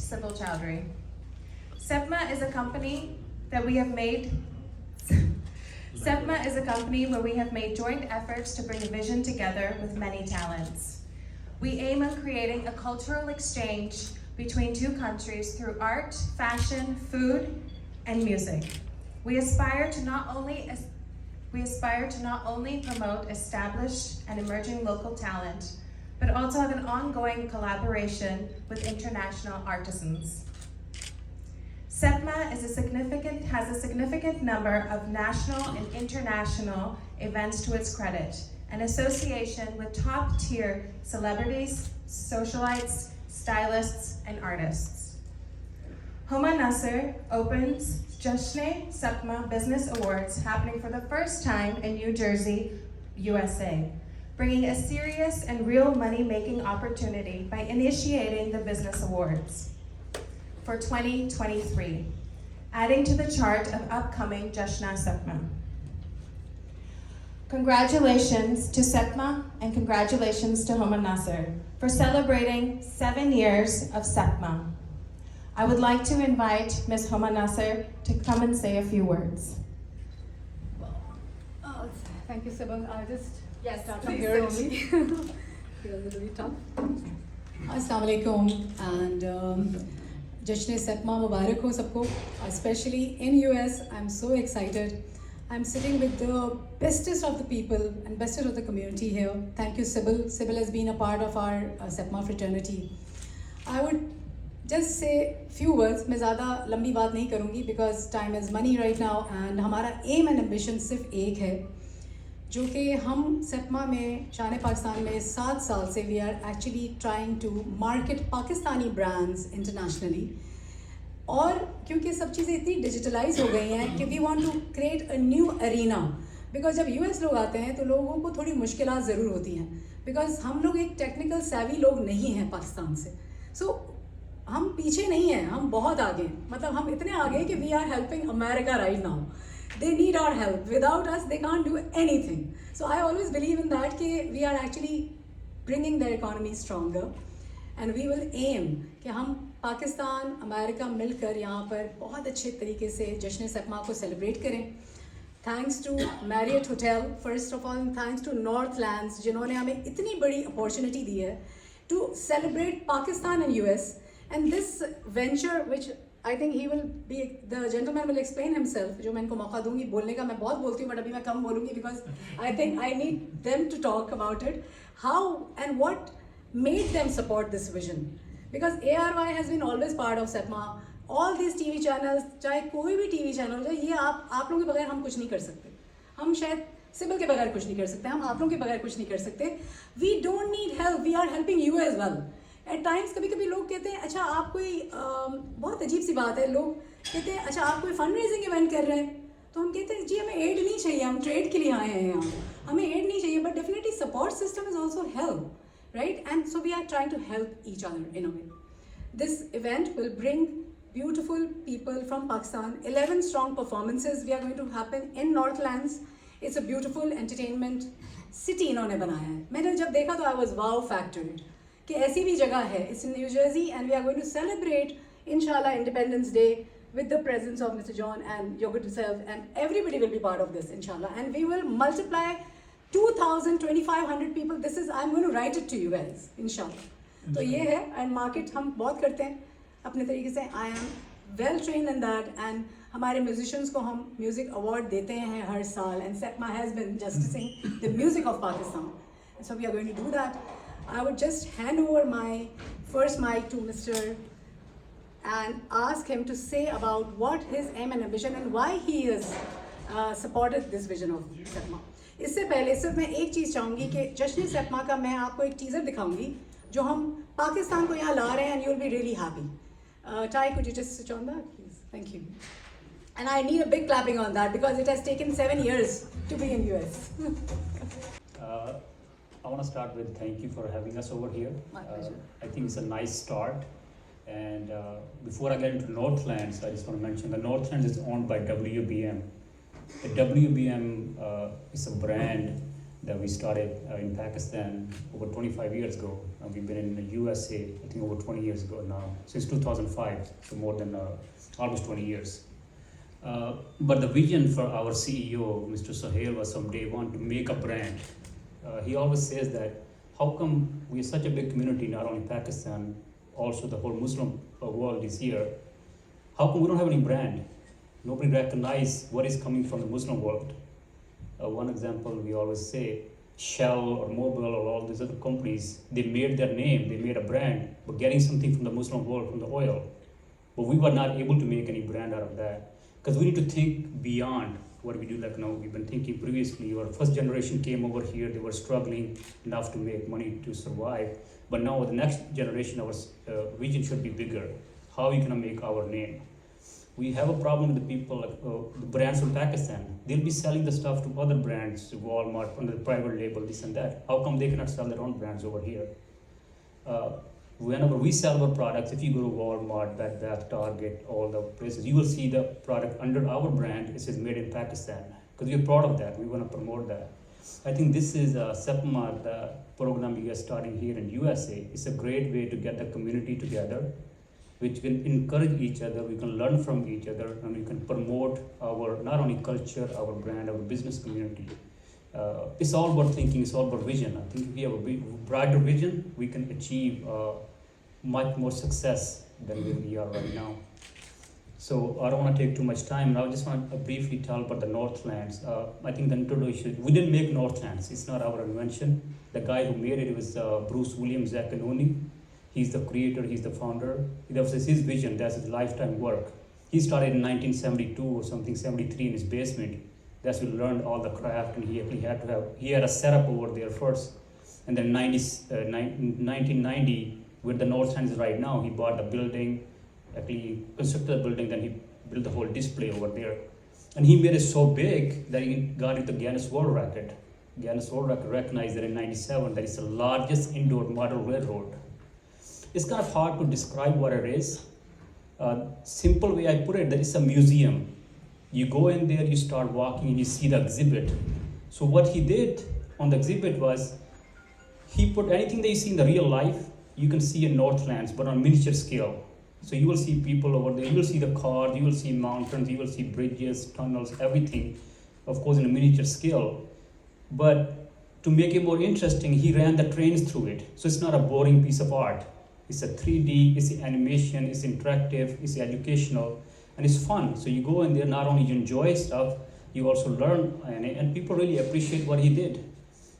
Sybil Chowdhury. SEPMA is a company that we have made SEPMA is a company where we have made joint efforts to bring a vision together with many talents. We aim at creating a cultural exchange between two countries through art, fashion, food, and music. We aspire to not only promote established and emerging local talent, but also have an ongoing collaboration with international artisans. SEPMA has a significant number of national and international events to its credit, an association with top-tier celebrities, socialites, stylists, and artists. Homa Nasser opens Jashne SEPMA Business Awards, happening for the first time in New Jersey, USA, bringing a serious and real money-making opportunity by initiating the Business Awards for 2023, adding to the chart of upcoming Jashna SEPMA. Congratulations to SEPMA and congratulations to Homa Nasser for celebrating 7 years of SEPMA. I would like to invite Ms. Homa Nasser to come and say a few words. Thank you, Sybil. I'll just start from please here do. only. Because it'll be tough. Assalamu alaikum and Jashne SEPMA Mubarak ho sabko. Especially in US, I'm so excited. I'm sitting with the bestest of the people and bestest of the community here. Thank you, Sybil. Sybil has been a part of our SEPMA fraternity. I would just say few words. मैं ज़्यादा लंबी बात नहीं करूँगी because time is money right now and हमारा aim and ambition सिर्फ एक है जो कि हम सेपमा में शान पाकिस्तान में 7 साल से we are actually trying to market Pakistani brands internationally और क्योंकि सब चीज़ें इतनी डिजिटलाइज हो गई हैं कि we want to create a new arena because जब US लोग आते हैं तो लोगों को थोड़ी मुश्किलात ज़रूर होती हैं because हम लोग एक टेक्निकल savvy लोग नहीं हैं पाकिस्तान से so हम पीछे नहीं हैं हम बहुत आगे मतलब हम इतने आगे कि we are helping America right now. They need our help. Without us, they can't do anything. So I always believe in that कि we are actually bringing their economy stronger, and we will aim कि हम Pakistan, America मिलकर यहाँ पर बहुत अच्छे तरीके से जश्न सेपमा को सेलिब्रेट करें. Thanks to Marriott Hotel, first of all, and thanks to Northlands जिन्होंने हमें इतनी बड़ी opportunity दी है to celebrate Pakistan and US, and this venture which I think he will be, the gentleman will explain himself. जो मैं इनको मौका दूंगी बोलने का मैं बहुत बोलती हूँ but अभी मैं कम बोलूँगी because I think I need them to talk about it. How and what made them support this vision? Because ARY has been always part of SEPMA. All these TV channels, चाहे कोई भी TV channel हो, ये आप लोगों के बगैर हम कुछ नहीं कर सकते. हम शायद सिबिल के बगैर कुछ नहीं कर सकते. हम आप लोगों के बगैर कुछ नहीं कर सकते. We don't need help. We are helping you as well. At times कभी कभी लोग कहते हैं अच्छा आप कोई बहुत अजीब सी बात है लोग कहते हैं अच्छा आप कोई फंड रेजिंग इवेंट कर रहे हैं तो हम कहते हैं जी हमें एड नहीं चाहिए हम ट्रेड के लिए आए हैं यहाँ हमें एड नहीं चाहिए but definitely support system is also help right and so we are trying to help each other in a way this event will bring beautiful people from Pakistan. 11 strong performances we are going to happen in Northlands. It's a beautiful entertainment city इन्होंने बनाया है. मैंने जब देखा तो I was wow factored. कि ऐसी भी जगह है. It's in New Jersey and we are going to celebrate inshallah Independence Day with the presence of Mr. John and your good self and everybody will be part of this inshallah and we will multiply 2,000, 2,500 people. This is I'm going to write it to you guys inshallah. तो ये है and market हम बहुत करते हैं अपने तरीके से. I am well trained in that and हमारे musicians को हम music award देते हैं हर साल and SEPMA has been justicing the music of Pakistan. And so we are going to do that. I would just hand over my first mic to Mr. and ask him to say about what his aim and ambition and why he has supported this vision of SEPMA. इससे पहले सिर्फ मैं एक चीज़ चाहूँगी कि जश्न SEPMA का मैं आपको एक टीज़र दिखाऊँगी जो हम पाकिस्तान को यहाँ ला रहे हैं and you will be really happy. Ty, could you just switch on that, please? Thank you. And I need a big clapping on that because it has taken 7 years to be in US. I want to start with thank you for having us over here. My pleasure. I think it's a nice start. And before I get into Northlands, I just want to mention the Northlands is owned by WBM. The WBM is a brand that we started in Pakistan over 25 years ago. We've been in the USA, I think over 20 years ago now, since 2005, so more than almost 20 years. But the vision for our CEO, Mr. Sohail, was from day one to make a brand. He always says that, how come we are such a big community, not only Pakistan, also the whole Muslim world is here. How come we don't have any brand? Nobody recognizes what is coming from the Muslim world. One example we always say, Shell or Mobil or all these other companies, they made their name, they made a brand, but getting something from the Muslim world, from the oil. But we were not able to make any brand out of that. Because we need to think beyond what we do. Like now, we've been thinking previously, our first generation came over here, they were struggling enough to make money to survive. But now the next generation, our vision should be bigger. How are we gonna make our name? We have a problem with the people, like the brands from Pakistan. They'll be selling the stuff to other brands, to Walmart, under the private label, this and that. How come they cannot sell their own brands over here? Whenever we sell our products, if you go to Walmart, Bed Bath, Target, all the places, you will see the product under our brand. It says made in Pakistan, because we're proud of that. We want to promote that. I think this is SEPMA, the program we are starting here in USA. It's a great way to get the community together, which can encourage each other, we can learn from each other, and we can promote our, not only culture, our brand, our business community. It's all about thinking, it's all about vision. I think if we have a brighter vision, we can achieve much more success than where we are right now. So I don't want to take too much time. Now I just want to briefly tell about the Northlands. I think the introduction, we didn't make Northlands, it's not our invention. The guy who made it was Bruce Williams Zakanoni. He's the creator, he's the founder. That was his vision, that's his lifetime work. He started in 1972 or something, 73 in his basement. That's when he learned all the craft, and he had a setup over there first. And then 1990, where the Northlands is right now, he bought the building, actually constructed the building, then he built the whole display over there. And he made it so big that he got into the Guinness World Record. Guinness World Record recognized that in 97, that is the largest indoor model railroad. It's kind of hard to describe what it is. Simple way I put it, that it's a museum. You go in there, you start walking, and you see the exhibit. So what he did on the exhibit was, he put anything that you see in the real life, you can see in Northlands, but on miniature scale. So you will see people over there, you will see the cars, you will see mountains, you will see bridges, tunnels, everything, of course in a miniature scale. But to make it more interesting, he ran the trains through it. So it's not a boring piece of art. It's a 3D, it's animation, it's interactive, it's educational, and it's fun. So you go in there, not only you enjoy stuff, you also learn, and people really appreciate what he did.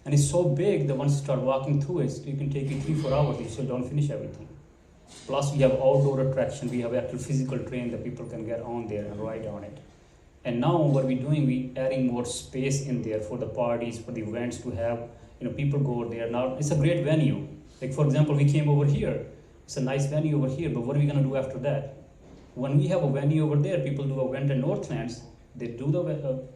And it's so big that once you start walking through it, it can take you 3-4 hours, you still don't finish everything. Plus we have outdoor attraction, we have actual physical train that people can get on there and ride on it. And now what we're doing, we're adding more space in there for the parties, for the events to have, people go over there. Now it's a great venue. Like for example, we came over here. It's a nice venue over here, but what are we gonna do after that? When we have a venue over there, people do an event in Northlands, they do the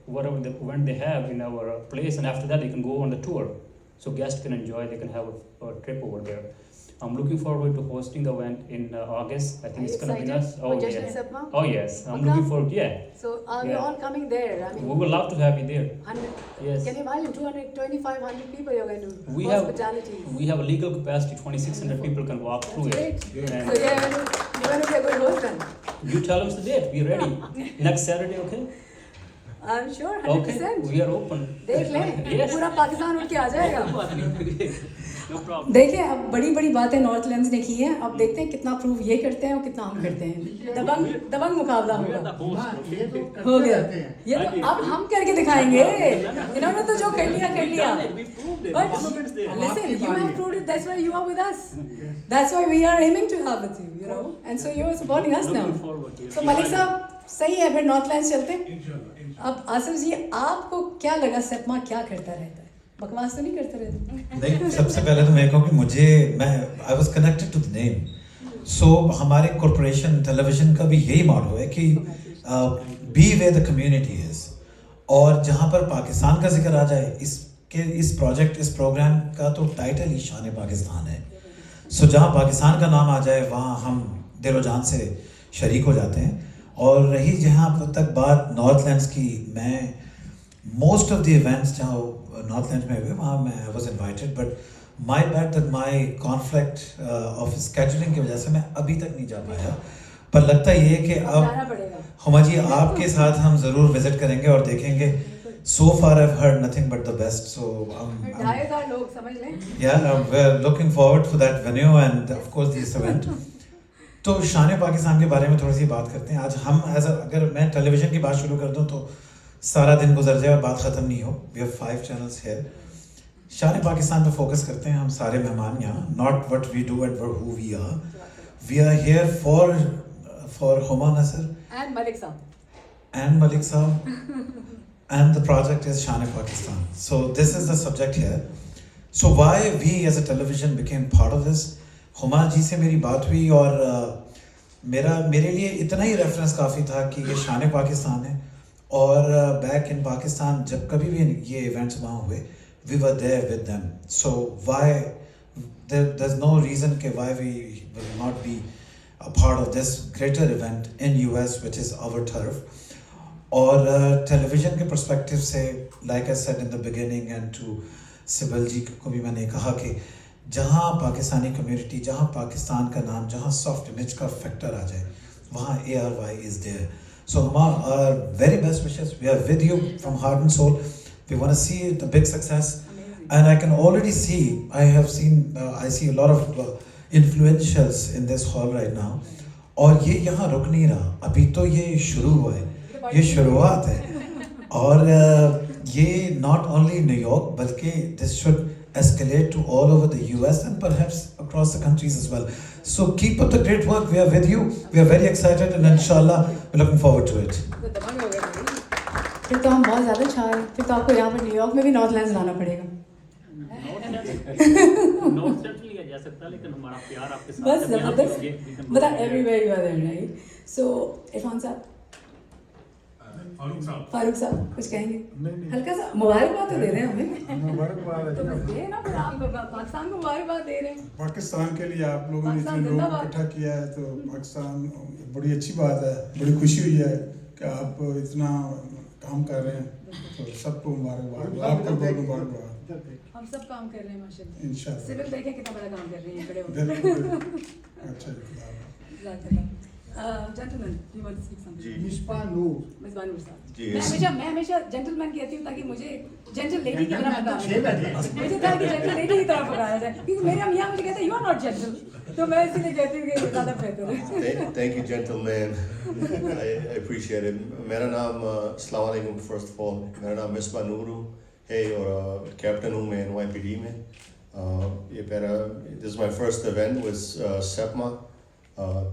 whatever the event they have in our place, and after that they can go on the tour. So guests can enjoy, they can have a trip over there. I'm looking forward to hosting the event in August. I think it's gonna be nice. Oh yes. Oh yes, I'm looking forward. Yeah. So are we all coming there? I mean, we would love to have you there. 100. Yes. Can you imagine 2,500 people you're going to We hospitality? We have a legal capacity, 2,600 people can walk through That's it. great. And So you're going to be a good host then? you tell us the date. We're ready. Next Saturday, okay? I'm sure, 100%. Okay. We are open. देख लें, Yes. पूरा पाकिस्तान उठ के आ जाएगा. No problem. देखिए अब बड़ी बड़ी बातें नॉर्थलैंड्स ने की हैं, अब देखते हैं कितना प्रूव ये करते हैं और कितना हम करते हैं. दबंग मुकाबला होगा. हो गया. ये तो अब हम करके दिखाएंगे. इन्होंने तो जो कर लिया. But listen, you have proved it. That's why you are with us. That's why we are aiming to have with you, And so you are supporting us now. So Malik साहब सही है, फिर नॉर्थलैंड्स चलते हैं. अब आसिफ जी, आपको क्या लगा सेपमा क्या करता रहता है? बकवास तो नहीं करते रहते? नहीं, सबसे पहले तो मैं कहूँ कि I was connected to the name. So हमारे कॉर्पोरेशन टेलीविजन का भी यही मॉडल है कि be where the community is. और जहाँ पर पाकिस्तान का जिक्र आ जाए, इस प्रोग्राम का तो टाइटल ही शान पाकिस्तान है. So जहाँ पाकिस्तान का नाम आ जाए वहाँ हम दिलो जान से शरीक हो जाते हैं. और रही जहाँ तक बात नॉर्थलैंड्स की, मैं मोस्ट ऑफ द इवेंट्स जहाँ नॉर्थलैंड में हुए वहाँ मैं was invited, but my bad that my conflict of scheduling की वजह से मैं अभी तक नहीं जा पाया, पर लगता ये है कि अब जाना अब पड़ेगा। हुमा जी आपके साथ हम ज़रूर विजिट करेंगे और देखेंगे. So far I've heard nothing but the best, so 2,500 लोग समझ लें। yeah, we're looking forward for that venue and of course this event. तो शान पाकिस्तान के बारे में थोड़ी सी बात करते हैं आज हम. अगर मैं टेलीविज़न की बात शुरू कर दूं तो सारा दिन गुजर जाए और बात ख़त्म नहीं हो. We have 5 channels here. Shaan Pakistan पे फोकस करते हैं हम सारे मेहमान यहाँ. Not what we do and who we are. We are here for Huma Nasr And Malik साहब। and Malik Saab, and the project is Shan Pakistan. So this is the subject here. So why we as a television became part of this? Huma ji से मेरी बात हुई और मेरे लिए इतना ही reference काफ़ी था कि ये शान पाकिस्तान है और बैक इन पाकिस्तान जब कभी भी ये इवेंट्स वहाँ हुए we were there with them. So why there's no reason कि why we will not be a part of this greater event in US which is our turf. और टेलीविज़न के perspective से like I said in the beginning and to Sibal ji को भी मैंने कहा कि जहाँ पाकिस्तानी कम्युनिटी, जहाँ पाकिस्तान का नाम, जहाँ सॉफ्ट इमेज का फैक्टर आ जाए वहाँ ARY इज़ देयर. सो हमारा very best wishes. We are with you from heart and soul. We want to see the big success and I can already see I see a lot of influentials in this hall right now. और ये यहाँ रुक नहीं रहा. अभी तो ये शुरू हुआ है, ये शुरुआत है. और ये नॉट ओनली न्यूयॉर्क बल्कि this should escalate to all over the US and perhaps across the countries as well. So keep up the great work. We are with you. We are very excited and inshallah we're looking forward to it. तो दबंग हो गए भाई। फिर तो हम बहुत ज़्यादा चाह रहे हैं. फिर तो आपको यहाँ पर न्यूयॉर्क में भी नॉर्थलैंड्स लाना पड़ेगा. नॉर्थ सेंट्रल लिया जा सकता है लेकिन हमारा प्यार आपके साथ बस है, हम ज़बरदस्त. करेंगे, we can मतलब work everywhere you are there right. So Irfan sahab, Farooq साहब कुछ कहेंगे? हल्का सा मुबारकबाद तो दे रहे हैं हमें. मुबारकबाद तो है। बस ये ना फिर आप पाकिस्तान को मुबारकबाद दे रहे हैं। पाकिस्तान के लिए आप लोगों ने इतने पाकिस्तान लोगों को जिंदाबाद। इकट्ठा किया है तो पाकिस्तान बड़ी अच्छी बात है. बड़ी खुशी हुई है कि आप इतना काम कर रहे हैं. तो सबको मुबारकबाद. आपको बहुत मुबारकबाद. हम सब काम कर रहे हैं माशाल्लाह. इंशाल्लाह. सिविल देखें कितना बड़ा काम कर रही हैं खड़े बिल्कुल. होकर. अच्छा जी. Gentlemen, you want to speak something? जी मिसबाह नूर. मिसबाह नूर साहब. जी, मैं हमेशा जेंटलमैन कहती हूँ ताकि मुझे जेंटल लेडी की तरह पकड़ा. मुझे था कि जेंटल लेडी की तरह पकड़ाया जाए क्योंकि मेरे हम यहाँ मुझे कहते हैं यू आर नॉट जेंटल. तो मैं इसीलिए कहती हूँ कि ये ज़्यादा बेहतर है. Thank you, gentlemen. I appreciate it. मेरा नाम अस्सलाम वालेकुम. First of all, मेरा नाम मिसबाह नूर है और कैप्टन हूँ मैं NYPD में. This is my first event with SEPMA.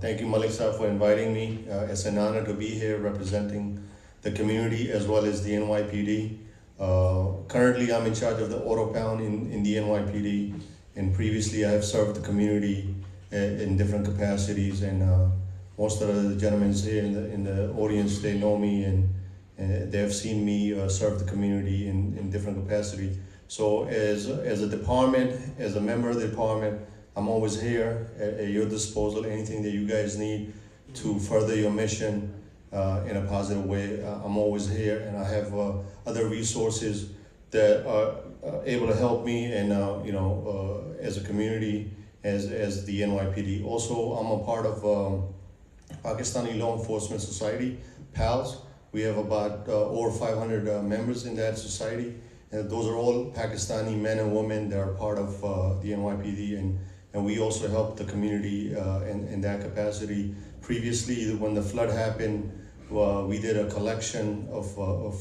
Thank you, Malik Saab, for inviting me. It's an honor to be here representing the community as well as the NYPD. Currently, I'm in charge of the Auto Pound in the NYPD, and previously I have served the community in different capacities. And most of the gentlemen here in the audience, they know me and they have seen me serve the community in different capacities. So, as a department, as a member of the department, I'm always here at your disposal. Anything that you guys need to further your mission in a positive way, I'm always here, and I have other resources that are able to help me, and as a community, as the NYPD. Also, I'm a part of Pakistani Law Enforcement Society, PALS. We have about over 500 members in that society, and those are all Pakistani men and women that are part of the NYPD, and we also help the community in that capacity. Previously, when the flood happened, we did a collection of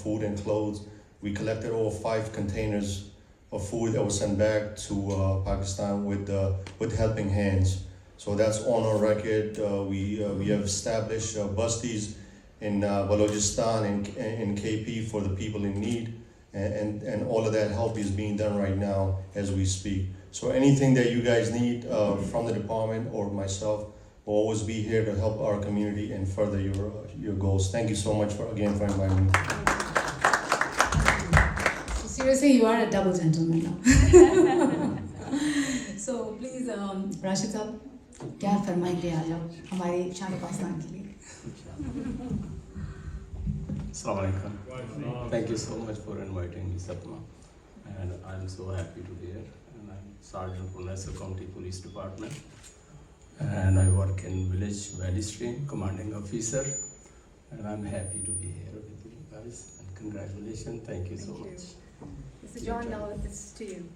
food and clothes. We collected over 5 containers of food that was sent back to Pakistan with helping hands. So that's on our record. We have established busties in Balochistan and in KP for the people in need, and all of that help is being done right now as we speak. So anything that you guys need from the department or myself, will always be here to help our community and further your goals. Thank you so much for inviting me. So seriously, you are a double gentleman now. So please, Rashid साहब, क्या फरमाएंगे आज आप हमारे शान पाकिस्तान के लिए? Assalamu alaikum. Thank you so much for inviting me, Sapna. And I'm so happy to be here. and I'm Sergeant for Nassau County Police Department. And I work in Village Valley Stream, commanding officer. And I'm happy to be here with you guys. And congratulations, thank you so much. Mr. John, now it's to you.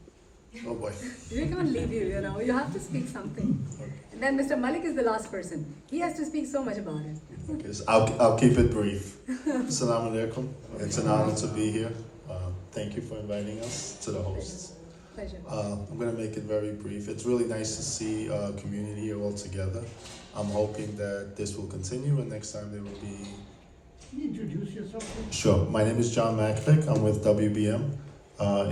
Oh boy. We can't leave you, you know. You have to speak something. And then Mr. Malik is the last person. He has to speak so much about it. Okay, so I'll keep it brief. Assalamu alaikum. It's an honor to be here. Thank you for inviting us to the hosts. Pleasure. I'm going to make it very brief. It's really nice to see a community here all together. I'm hoping that this will continue and next time there will be... Can you introduce yourself? Sure. My name is John Macvick. I'm with WBM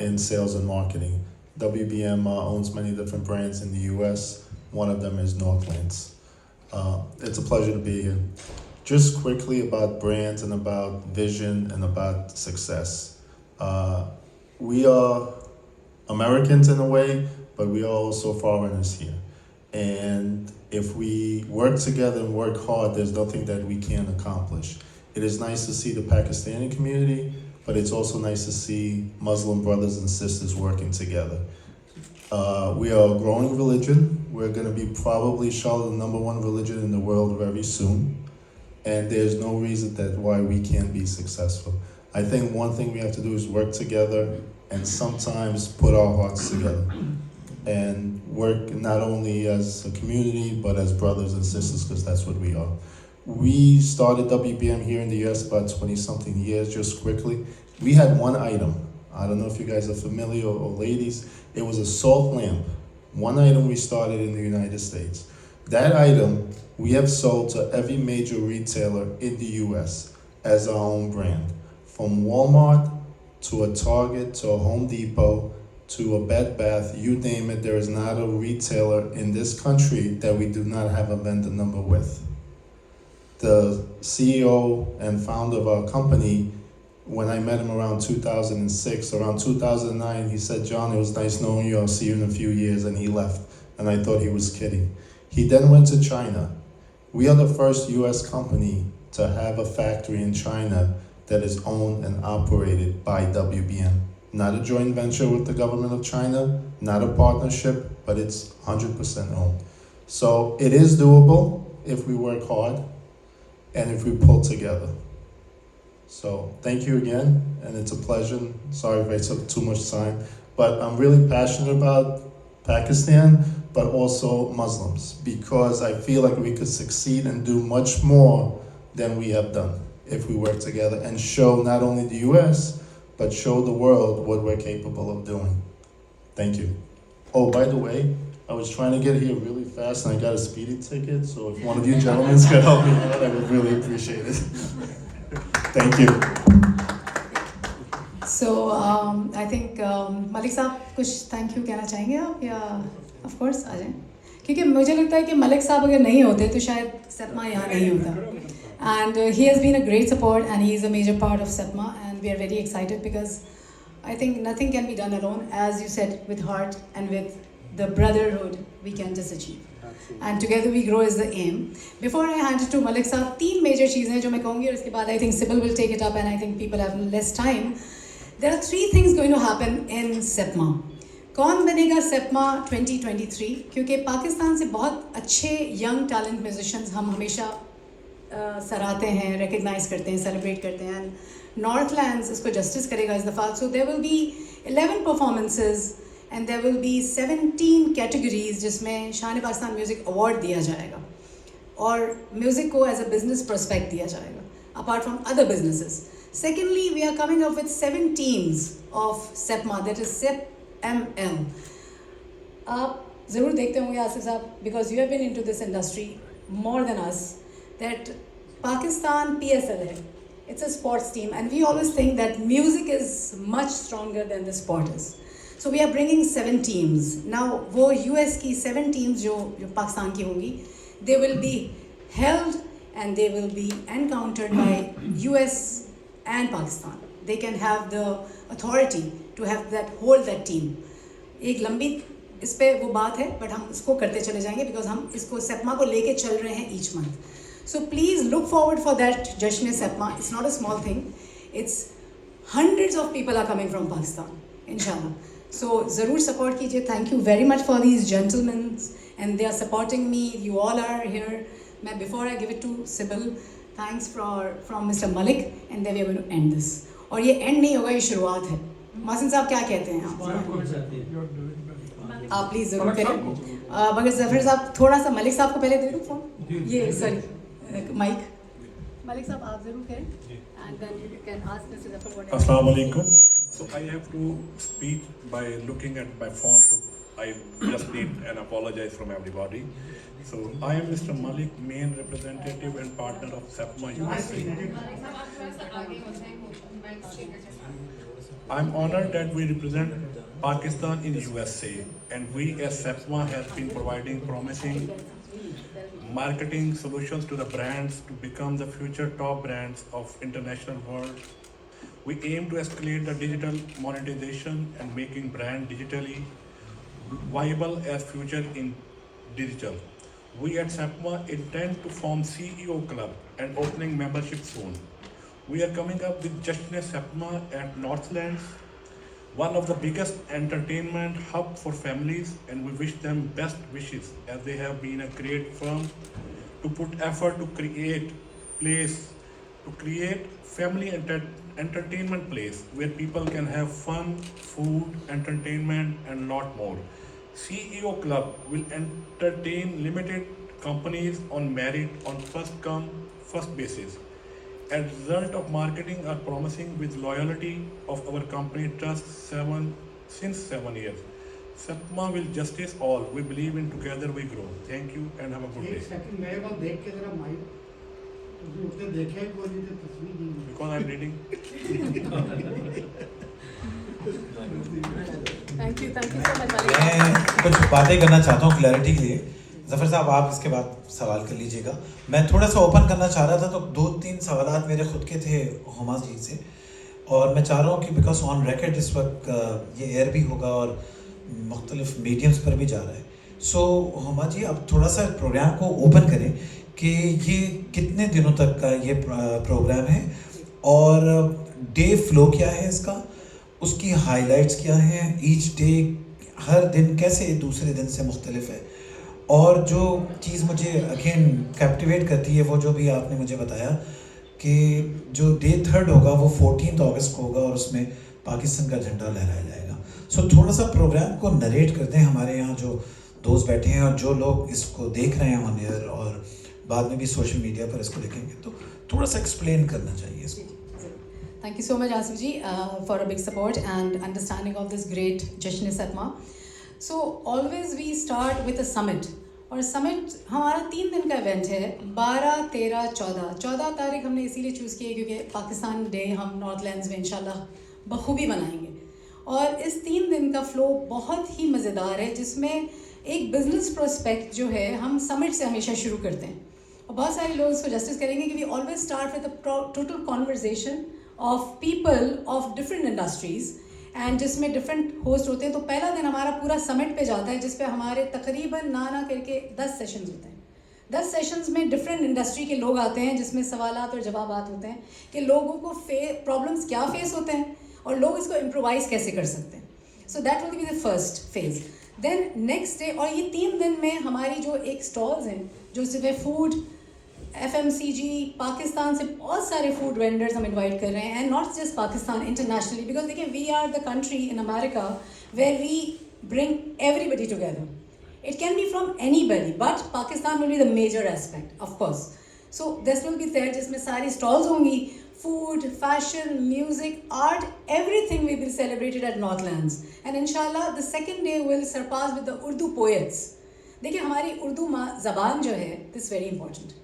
in sales and marketing. WBM owns many different brands in the U.S. One of them is Northlands. It's a pleasure to be here. Just quickly about brands and about vision and about success. We are Americans in a way, but we are also foreigners here. And if we work together and work hard, there's nothing that we can't accomplish. It is nice to see the Pakistani community, but it's also nice to see Muslim brothers and sisters working together. We are a growing religion. We're going to be probably, inshallah, the #1 religion in the world very soon. And there's no reason that why we can't be successful. I think one thing we have to do is work together and sometimes put our hearts together and work not only as a community, but as brothers and sisters, because that's what we are. We started WBM here in the US about 20-something years, just quickly. We had one item. I don't know if you guys are familiar or ladies. It was a salt lamp. One item we started in the United States. That item we have sold to every major retailer in the US as our own brand. From Walmart to a Target to a Home Depot to a Bed Bath, you name it, there is not a retailer in this country that we do not have a vendor number with. The CEO and founder of our company, when I met him around 2006, around 2009, he said, "John, it was nice knowing you, I'll see you in a few years," and he left. And I thought he was kidding. He then went to China. We are the first US company to have a factory in China that is owned and operated by WBM. Not a joint venture with the government of China, not a partnership, but it's 100% owned. So it is doable if we work hard and if we pull together. So thank you again, and it's a pleasure. Sorry if I took too much time, but I'm really passionate about Pakistan, but also Muslims, because I feel like we could succeed and do much more than we have done if we work together and show not only the US, but show the world what we're capable of doing. Thank you. Oh, by the way, I was trying to get here really fast and I got a speeding ticket, so if one of you gentlemen could help me out, I would really appreciate it. Thank you. So I think Malik साहब कुछ thank you कहना चाहेंगे आप या of course आ जाएं, क्योंकि मुझे लगता है कि मलिक साहब अगर नहीं होते तो शायद सतमा यहाँ नहीं होता. And he has been a great support and he is a major part of SEPMA, and we are very excited because I think nothing can be done alone, as you said, with heart and with the brotherhood we can just achieve. And together we grow is the aim. Before I hand it to Malik Saab, 3 major चीज़ें जो मैं कहूँगी और इसके बाद I think Sybil will take it up and I think people have less time. There are 3 things going to happen in SEPMA. कौन बनेगा SEPMA 2023? क्योंकि पाकिस्तान से बहुत अच्छे young talent musicians हम हमेशा सराहते हैं, recognize करते हैं, celebrate करते हैं. And Northlands इसको justice करेगा इस दफ़ा. So there will be 11 performances. And there will be 17 categories जिसमें शान पाकिस्तान म्यूज़िक अवार्ड दिया जाएगा और म्यूज़िक को एज अ बिजनेस पर्सपेक्ट दिया जाएगा apart from other businesses. Secondly, we are coming up with 7 teams of SEPMA, that is SEPML. आप ज़रूर देखते होंगे आसिफ साहब, because you have been into this industry more than us, that Pakistan PSL है. It's a sports team and we always think that music is much stronger than the sport is. So we are bringing 7 teams. Now, वो US की 7 teams जो पाकिस्तान की होंगी, they will be held and they will be encountered by US and Pakistan. They can have the authority to have hold that team. एक लंबी इस पे वो बात है, but हम इसको करते चले जाएंगे because हम इसको SEPMA को लेके चल रहे हैं each month. So please look forward for that Jashn SEPMA. It's not a small thing. It's hundreds of people are coming from Pakistan, inshallah. So ज़रूर support कीजिए. Thank you very much for these gentlemen and they are supporting me. You all are here. मैं before I give it to Sybil, thanks from Mr. Malik and then we are going to end this. और ये end नहीं होगा, ये शुरुआत है. मासिन साहब क्या कहते हैं आप प्लीज़ ज़रूर करें. मगर जफर साहब थोड़ा सा मलिक साहब को पहले दे दूँ फोन. ये सॉरी माइक. मलिक साहब आप ज़रूर करें. And then you can ask Mr. Zafar whatever. Assalamu alaikum. So I have to speak by looking at my phone, so I just need an apologize from everybody. So I am Mr. Malik, main representative and partner of SEPMA USA. I'm honored that we represent Pakistan in USA, and we as SEPMA have been providing promising marketing solutions to the brands to become the future top brands of international world. We aim to escalate the digital monetization and making brand digitally viable as future in digital. We at SEPMA intend to form CEO Club and opening membership soon. We are coming up with Jasne SEPMA at Northlands, one of the biggest entertainment hub for families, and we wish them best wishes as they have been a great firm to put effort to create family entertainment place where people can have fun, food, entertainment and lot more. CEO Club will entertain limited companies on merit on first come, first basis. As result of marketing are promising with loyalty of our company trust since 7 years. SEPMA will justice all. We believe in together we grow. Thank you and have a good day. Second मेरे को देख के जरा mic उसने देखे कोई नहीं तस्वीर नहीं Because I'm reading. Thank you so much Malik. मैं कुछ बातें करना चाहता हूँ क्लैरिटी के लिए. जफर साहब आप इसके बाद सवाल कर लीजिएगा. मैं थोड़ा सा ओपन करना चाह रहा था, तो 2-3 सवालात मेरे खुद के थे हुमा जी से, और मैं चाह रहा हूँ कि बिकॉज ऑन रिकॉर्ड इस वक्त ये एयर भी होगा और मुख्तलिफ मीडियम्स पर भी जा रहा है. सो हुमा जी अब थोड़ा सा प्रोग्राम को ओपन करें कि ये कितने दिनों तक का ये प्रोग्राम है और डे फ्लो क्या है इसका, उसकी हाइलाइट्स क्या हैं, ईच डे हर दिन कैसे दूसरे दिन से मुख्तलिफ है. और जो चीज़ मुझे अगेन कैप्टिवेट करती है वो जो भी आपने मुझे बताया कि जो डे 3 होगा वो 14 अगस्त को होगा और उसमें पाकिस्तान का झंडा लहराया जाएगा. सो थोड़ा सा प्रोग्राम को नरेट कर दें हमारे यहाँ जो दोस्त बैठे हैं और जो लोग इसको देख रहे हैं ऑन एयर और बाद में भी सोशल मीडिया पर इसको देखेंगे, तो थोड़ा सा एक्सप्लेन करना चाहिए इसको. Thank you so much Asif ji for a big support and understanding of this great Jashn SEPMA. So always we start with a summit. और समिट हमारा 3 दिन का इवेंट है. 12, 13, 14 तारीख हमने इसीलिए चूज़ की है क्योंकि पाकिस्तान डे हम नॉर्थलैंड्स में इंशाल्लाह बखूबी बनाएंगे. और इस 3 दिन का फ्लो बहुत ही मज़ेदार है, जिसमें एक बिजनेस प्रोस्पेक्ट जो है हम समिट से हमेशा शुरू करते हैं. और बहुत सारे लोग इसको जस्टिस करेंगे कि we always start with a total conversation of people of different industries and जिसमें डिफरेंट होस्ट होते हैं. तो पहला दिन हमारा पूरा समिट पे जाता है जिस पे हमारे तकरीबन ना करके 10 सेशंस होते हैं. 10 सेशंस में डिफरेंट इंडस्ट्री के लोग आते हैं जिसमें सवालात और जवाबात होते हैं कि लोगों को प्रॉब्लम्स क्या फेस होते हैं और लोग इसको इम्प्रोवाइज़ कैसे कर सकते हैं. So that will be the first phase. Then next day, और ये 3 दिन में हमारी जो एक स्टॉल्स हैं जो सिर्फ फूड FMCG पाकिस्तान से बहुत सारे फूड वेंडर्स हम इनवाइट कर रहे हैं, and not just Pakistan, internationally, because देखिए we are the country in America where we bring everybody together. It can be from anybody but Pakistan will be the major aspect of course. So this will be there जिसमें सारी stalls होंगी, food, fashion, music, art, everything we will celebrated at Northlands. And इंशाल्लाह the second day will surpass with the Urdu poets. देखिए हमारी उर्दू ज़बान जो है this very important.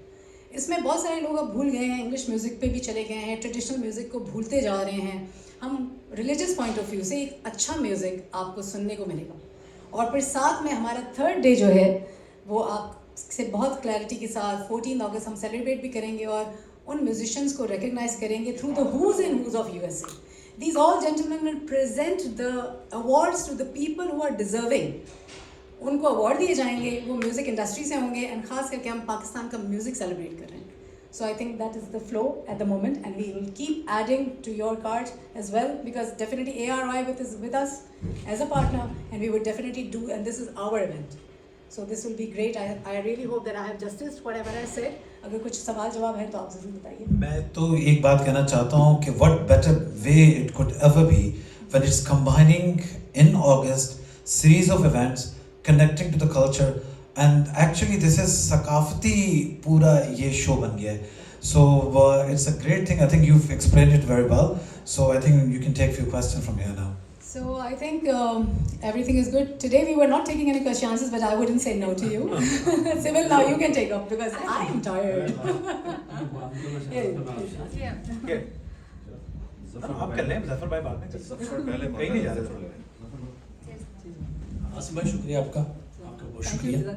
इसमें बहुत सारे लोग अब भूल गए हैं, इंग्लिश म्यूज़िक पे भी चले गए हैं, ट्रेडिशनल म्यूज़िक को भूलते जा रहे हैं. हम रिलीजियस पॉइंट ऑफ व्यू से एक अच्छा म्यूज़िक आपको सुनने को मिलेगा. और फिर साथ में हमारा 3rd डे जो है वो आपसे बहुत क्लैरिटी के साथ 14 अगस्त हम सेलिब्रेट भी करेंगे और उन म्यूजिशियंस को रिकग्नाइज करेंगे through the who's and who's of USA. These all gentlemen will present the awards to the people who are deserving. उनको अवार्ड दिए जाएंगे, वो म्यूज़िक इंडस्ट्री से होंगे, एंड ख़ास करके हम पाकिस्तान का म्यूज़िक सेलिब्रेट कर रहे हैं. So I think that is the flow at the moment, and we will keep adding to your card as well, because definitely ARI is with us as a partner, and we would definitely do, and this is our event. So this will be great. I really hope that I have justice whatever I said. अगर कुछ सवाल जवाब है तो आप जरूर बताइए. मैं तो एक बात कहना चाहता हूँ कि what better way it could ever be when it's combining in August series of events connecting to the culture, and actually this is सकाफती पूरा ये शो बन गया है. So it's a great thing. I think you've explained it very well. So I think you can take a few questions from here now. So I think everything is good. Today we were not taking any chances, but I wouldn't say no to you. Sybil, now you can take up because I am tired. आप कर लें जफर भाई बाद में कहीं नहीं जा रहे. आसिफ भाई शुक्रिया आपका बहुत शुक्रिया.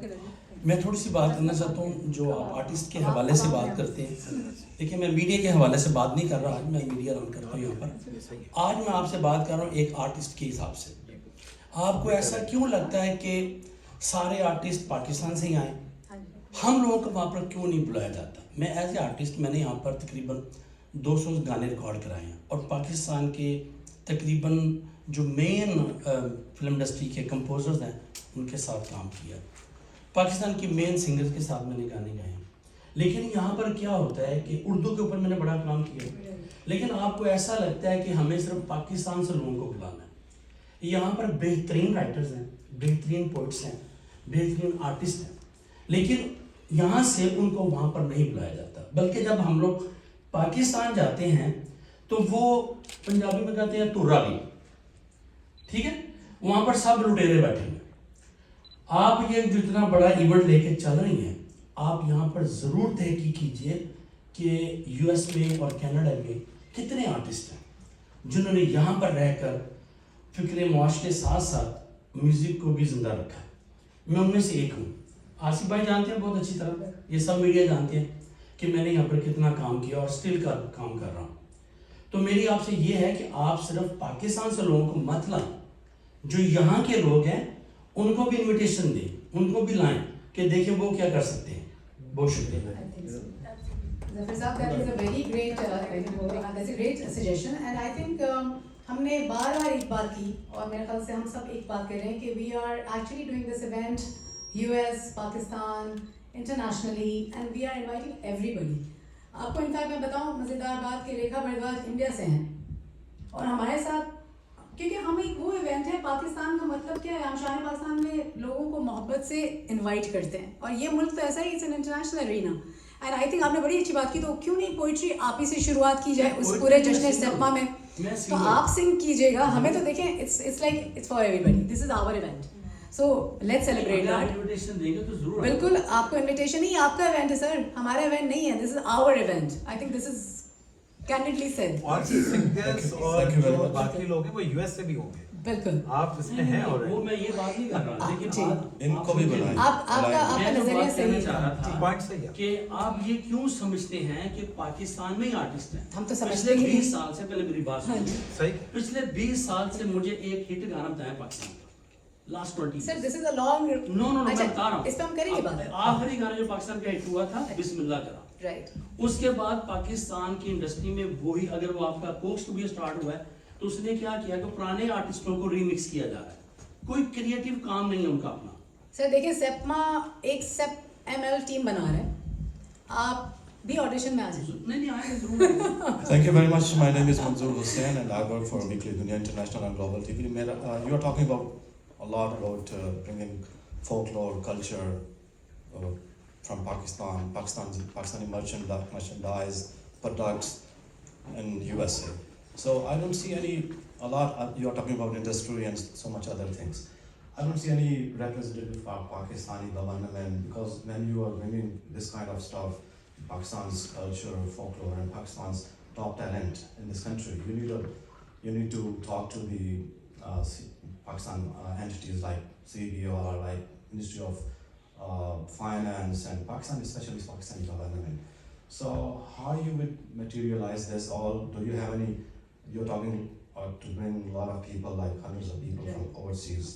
मैं थोड़ी सी बात करना चाहता हूँ जो आप आर्टिस्ट के हवाले से बात करते हैं. देखिए मैं मीडिया के हवाले से बात नहीं कर रहा, आज मैं मीडिया रन करता हूँ यहाँ पर. आज मैं आपसे बात कर रहा हूँ एक आर्टिस्ट के हिसाब से. आपको ऐसा क्यों लगता है कि सारे आर्टिस्ट पाकिस्तान से ही आए, हम लोगों को वहाँ पर क्यों नहीं बुलाया जाता? मैं एज ए आर्टिस्ट मैंने यहाँ पर तकरीबन 200 गाने रिकॉर्ड कराए हैं और पाकिस्तान के तकरीबन जो मेन फिल्म इंडस्ट्री के कंपोजर्स हैं उनके साथ काम किया. पाकिस्तान के मेन सिंगर्स के साथ मैंने गाने गाए हैं. लेकिन यहाँ पर क्या होता है कि उर्दू के ऊपर मैंने बड़ा काम किया, लेकिन आपको ऐसा लगता है कि हमें सिर्फ पाकिस्तान से लोगों को बुलाना है. यहाँ पर बेहतरीन राइटर्स हैं, बेहतरीन पोइट्स हैं, बेहतरीन आर्टिस्ट हैं, लेकिन यहाँ से उनको वहाँ पर नहीं बुलाया जाता. बल्कि जब हम लोग पाकिस्तान जाते हैं तो वो पंजाबी में कहते हैं तुर्रा भी, ठीक है, वहाँ पर सब लुटेरे बैठे हैं. आप ये जितना बड़ा इवेंट लेके चल रही हैं, आप यहाँ पर ज़रूर तहकीक कीजिए कि यूएस में और कनाडा में कितने आर्टिस्ट हैं जिन्होंने यहाँ पर रहकर फ़िक्र मुआश के साथ साथ म्यूज़िक को भी ज़िंदा रखा है. मैं उनमें से एक हूँ. आसिफ भाई जानते हैं बहुत अच्छी तरह, ये सब मीडिया जानते हैं कि मैंने यहाँ पर कितना काम किया और स्टिल का काम कर रहा हूँ. तो मेरी आपसे ये है कि आप सिर्फ पाकिस्तान से लोगों को मत लाएं, जो यहाँ के लोग हैं उनको भी इनविटेशन दें, उनको भी लाएं कि देखें वो क्या कर सकते हैं. बहुत शुक्रिया. Zafar साहब, that is a very great, that's a great suggestion, and I think हमने बार एक बात की और मेरे ख्याल से हम सब एक बात कर रहे हैं कि we are actually doing this event US, Pakistan, internationally, and we are inviting everybody. आपको इनफैक्ट मैं बताऊं मज़ेदार बात कि रेखा भारद्वाज इंडिया से हैं और हमारे साथ, क्योंकि हम एक वो इवेंट है, पाकिस्तान का मतलब क्या है, हम शान पाकिस्तान में लोगों को मोहब्बत से इनवाइट करते हैं और ये मुल्क तो ऐसा ही, it's an international arena. And I think आपने बड़ी अच्छी बात की, तो क्यों नहीं पोइट्री आप ही से शुरुआत की जाए उस पूरे जश्न सैप्मा में. तो आप सिंग कीजिएगा, हमें तो देखें it's like it's for everybody, this is our event. So let's celebrate that. Invitation देंगे तो जरूर. बिल्कुल, आपको इनविटेशन ही, आपका इवेंट है सर, हमारा इवेंट नहीं है. This is our event. I think this is candidly said. और सिंगर्स और जो बाकी लोग हैं वो यूएस से भी होंगे. बिल्कुल, आप इसमें हैं और वो मैं ये बात नहीं कर रहा, लेकिन इनको भी बुलाएं. आपका नजरिया सही है. पॉइंट सही है कि आप ये क्यों समझते हैं कि पाकिस्तान में ही आर्टिस्ट हैं. हम तो समझते पिछले ही 20 साल से, पहले मेरी बात सुनिए, सही. पिछले 20 साल से मुझे एक हिट गाना बताया पाकिस्तान का. Last 20 sir, this is a long. No मैं अच्छा, बता रहा हूँ, इस पे हम करेंगे बात. आखिरी गाना जो पाकिस्तान का हिट हुआ था बिस्मिल्लाह करा. राइट. उसके बाद पाकिस्तान की इंडस्ट्री में वही, अगर वो आपका कोक्स टू बी स्टार्ट हुआ है तो उसने क्या किया कि पुराने आर्टिस्टों को रीमिक्स किया जा रहा है. कोई क्रिएटिव काम नहीं है उनका अपना. सर देखिए, सेप्मा एक सेप एमएल टीम बना रहा है, आप भी ऑडिशन में आ जाइए. नहीं आए जरूर. Thank you very much. My name is Manzoor Hussain and I work for Weekly Dunia International and Global TV. You are talking about a lot about bringing folklore, culture from Pakistan, Pakistani merchandise, products in USA. So I don't see a lot, you are talking about industry and so much other things. I don't see any representative for Pakistani government, because when you are bringing this kind of stuff, Pakistan's culture, folklore, and Pakistan's top talent in this country, you need to talk to the Pakistan entities like CBO or like Ministry of Finance and Pakistan, especially Pakistani government. So how you would materialize this all? Do you have any? You're talking to bring a lot of people, like hundreds of people from overseas,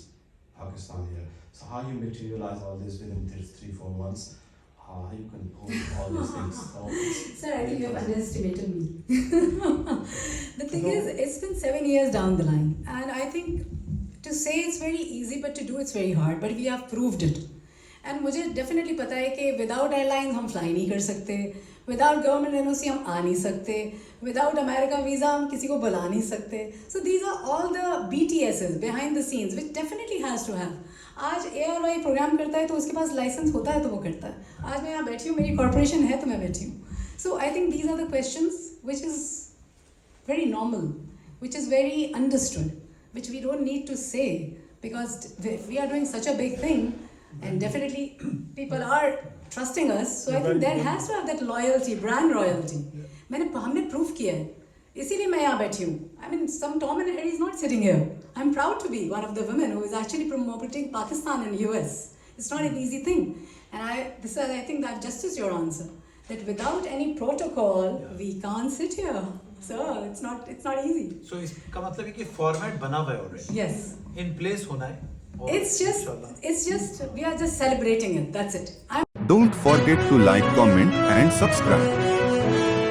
Pakistan here. So how you materialize all this within 3-4 months? how you can hold all these things. So, Sir, I think you have underestimated me. The thing is, it's been 7 years down the line, and I think to say it's very easy, but to do it's very hard. But we have proved it. And मुझे definitely पता है कि without airlines हम fly नहीं कर सकते, without government NOC हम आ नहीं सकते, without America visa हम किसी को बुला नहीं सकते. So these are all the BTSs behind the scenes which definitely has to have. आज ARY प्रोग्राम करता है तो उसके पास लाइसेंस होता है तो वो करता है. आज मैं यहाँ बैठी हूँ, मेरी कॉर्पोरेशन है तो मैं बैठी हूँ. So I think these are the questions which is very normal, which is very understood, which we don't need to say because we are doing such a big thing. And definitely people are trusting us, so I think there has to have that loyalty, brand loyalty. हमने proof किया है, इसीलिए मैं यहाँ बैठी हूँ. I mean, some Tom and Harry is not sitting here. I'm proud to be one of the women who is actually promoting Pakistan in US. It's not an easy thing, and I think that just is your answer. That without any protocol, we can't sit here. So it's not easy. So इसका मतलब है कि format बना हुआ है already. Yes. In place होना है. It's just we are just celebrating it. That's it. Don't forget to like, comment and subscribe.